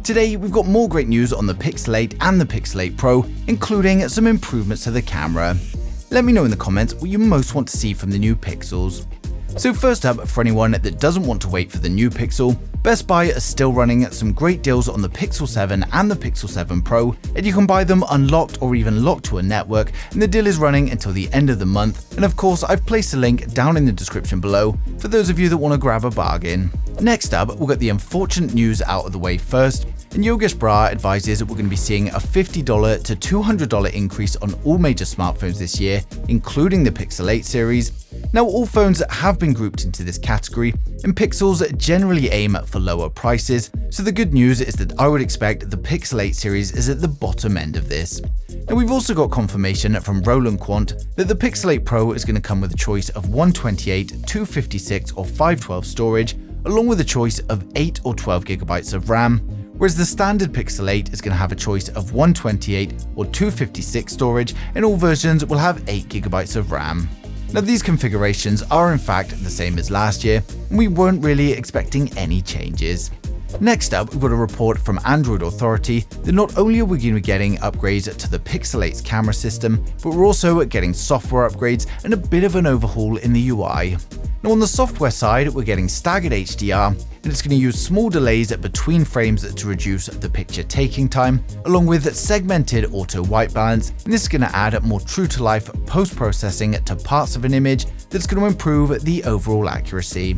Today, we've got more great news on the Pixel 8 and the Pixel 8 Pro, including some improvements to the camera. Let me know in the comments what you most want to see from the new Pixels. So first up, for anyone that doesn't want to wait for the new Pixel, Best Buy are still running some great deals on the Pixel 7 and the Pixel 7 Pro, and you can buy them unlocked or even locked to a network, and the deal is running until the end of the month. And of course, I've placed a link down in the description below for those of you that want to grab a bargain. Next up, we'll get the unfortunate news out of the way first. And Yogesh Brar advises that we're going to be seeing a $50 to $200 increase on all major smartphones this year, including the Pixel 8 series. Now, all phones have been grouped into this category, and Pixels generally aim for lower prices, so the good news is that I would expect the Pixel 8 series is at the bottom end of this. Now, we've also got confirmation from Roland Quant that the Pixel 8 Pro is going to come with a choice of 128, 256 or 512 storage, along with a choice of 8 or 12 GB of RAM, whereas the standard Pixel 8 is going to have a choice of 128 or 256 storage, and all versions will have 8 GB of RAM. Now, these configurations are in fact the same as last year, and we weren't really expecting any changes. Next up, we've got a report from Android Authority that not only are we going to be getting upgrades to the Pixel 8's camera system, but we're also getting software upgrades and a bit of an overhaul in the UI. Now, on the software side, we're getting staggered HDR, and it's going to use small delays between frames to reduce the picture taking time, along with segmented auto white balance, and this is going to add more true-to-life post-processing to parts of an image that's going to improve the overall accuracy.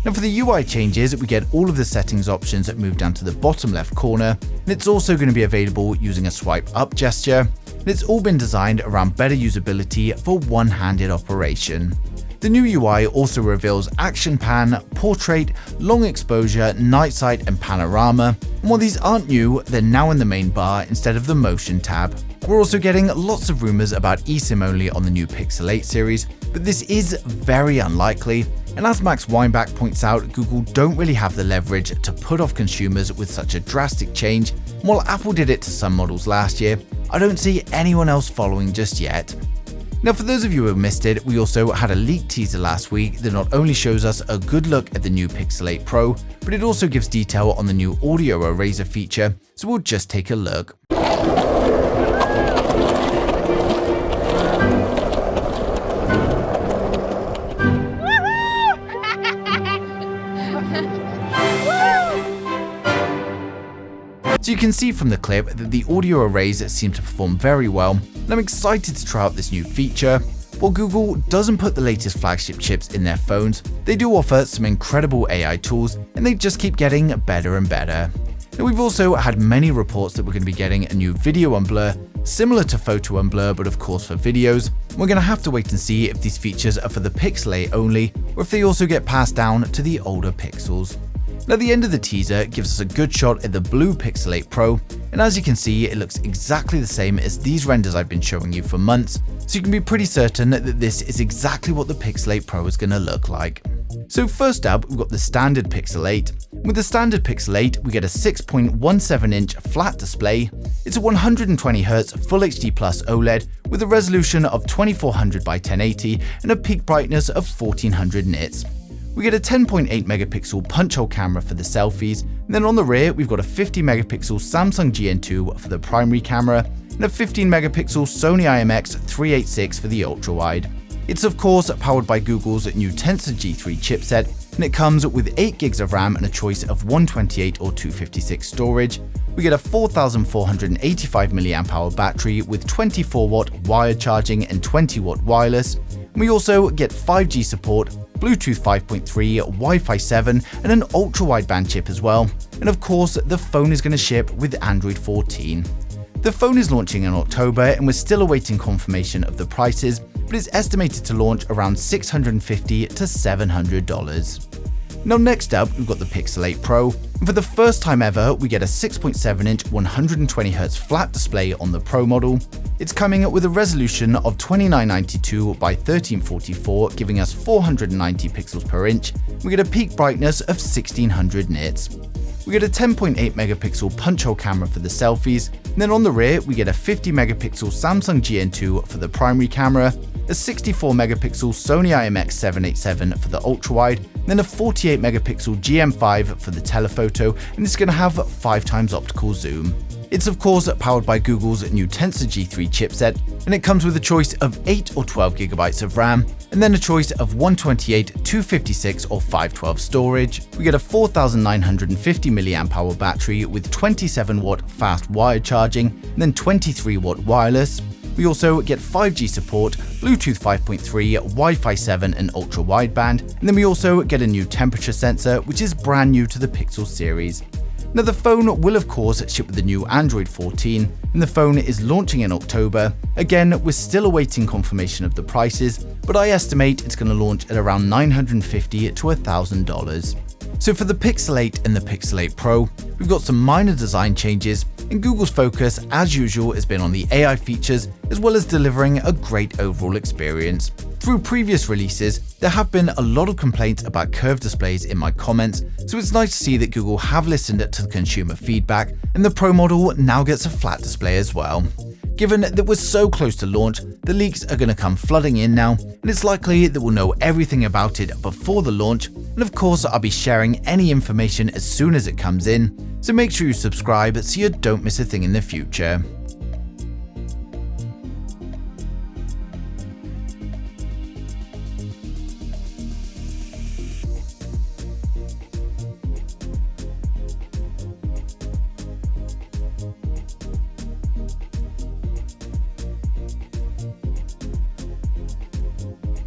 Now, for the UI changes, we get all of the settings options that move down to the bottom left corner, and it's also going to be available using a swipe up gesture, and it's all been designed around better usability for one-handed operation. The new UI also reveals action pan, portrait, long exposure, night sight, and panorama, and while these aren't new, they're now in the main bar instead of the motion tab. We're also getting lots of rumors about eSIM only on the new Pixel 8 series, but this is very unlikely, and as Max Weinbach points out, Google don't really have the leverage to put off consumers with such a drastic change, and while Apple did it to some models last year, I don't see anyone else following just yet. Now, for those of you who missed it, we also had a leaked teaser last week that not only shows us a good look at the new Pixel 8 Pro, but it also gives detail on the new audio eraser feature, so we'll just take a look. So you can see from the clip that the audio arrays seem to perform very well, and I'm excited to try out this new feature. While Google doesn't put the latest flagship chips in their phones, they do offer some incredible AI tools, and they just keep getting better and better. Now, we've also had many reports that we're going to be getting a new video unblur, similar to photo unblur, but of course for videos. We're going to have to wait and see if these features are for the Pixel 8 only, or if they also get passed down to the older Pixels. Now, the end of the teaser gives us a good shot at the blue Pixel 8 Pro, and as you can see, it looks exactly the same as these renders I've been showing you for months, so you can be pretty certain that this is exactly what the Pixel 8 Pro is going to look like. So first up, we've got the standard Pixel 8. With the standard Pixel 8, we get a 6.17-inch flat display. It's a 120Hz Full HD Plus OLED with a resolution of 2400 by 1080 and a peak brightness of 1400 nits. We get a 10.8 megapixel punch hole camera for the selfies, and then on the rear we've got a 50 megapixel Samsung GN2 for the primary camera and a 15 megapixel Sony IMX386 for the ultra wide. It's of course powered by Google's new Tensor G3 chipset, and it comes with 8 gigs of RAM and a choice of 128 or 256 storage. We get a 4485 mAh battery with 24 watt wired charging and 20 watt wireless. And we also get 5G support, Bluetooth 5.3, Wi-Fi 7, and an ultra-wideband chip as well. And of course, the phone is going to ship with Android 14. The phone is launching in October, and we're still awaiting confirmation of the prices, but it's estimated to launch around $650 to $700. Now, next up, we've got the Pixel 8 Pro, and for the first time ever, we get a 6.7-inch 120Hz flat display on the Pro model. It's coming with a resolution of 2992 by 1344, giving us 490 pixels per inch. We get a peak brightness of 1600 nits. We get a 10.8 megapixel punch hole camera for the selfies, and then on the rear we get a 50 megapixel Samsung GN2 for the primary camera, a 64 megapixel Sony IMX787 for the ultra wide, then a 48 megapixel GM5 for the telephoto, and it's going to have 5 times optical zoom. It's of course powered by Google's new Tensor G3 chipset, and it comes with a choice of 8 or 12 GB of RAM, and then a choice of 128, 256 or 512 storage. We get a 4950 mAh battery with 27-watt fast wired charging, and then 23-watt wireless. We also get 5G support, Bluetooth 5.3, Wi-Fi 7 and ultra-wideband, and then we also get a new temperature sensor, which is brand new to the Pixel series. Now the phone will of course ship with the new Android 14, and the phone is launching in October. Again, we're still awaiting confirmation of the prices, but I estimate it's going to launch at around $950 to $1,000. So for the Pixel 8 and the Pixel 8 Pro, we've got some minor design changes, and Google's focus, as usual, has been on the AI features, as well as delivering a great overall experience. Through previous releases, there have been a lot of complaints about curved displays in my comments, so it's nice to see that Google have listened to the consumer feedback, and the Pro model now gets a flat display as well. Given that we're so close to launch, the leaks are going to come flooding in now, and it's likely that we'll know everything about it before the launch, and of course I'll be sharing any information as soon as it comes in, so make sure you subscribe so you don't miss a thing in the future.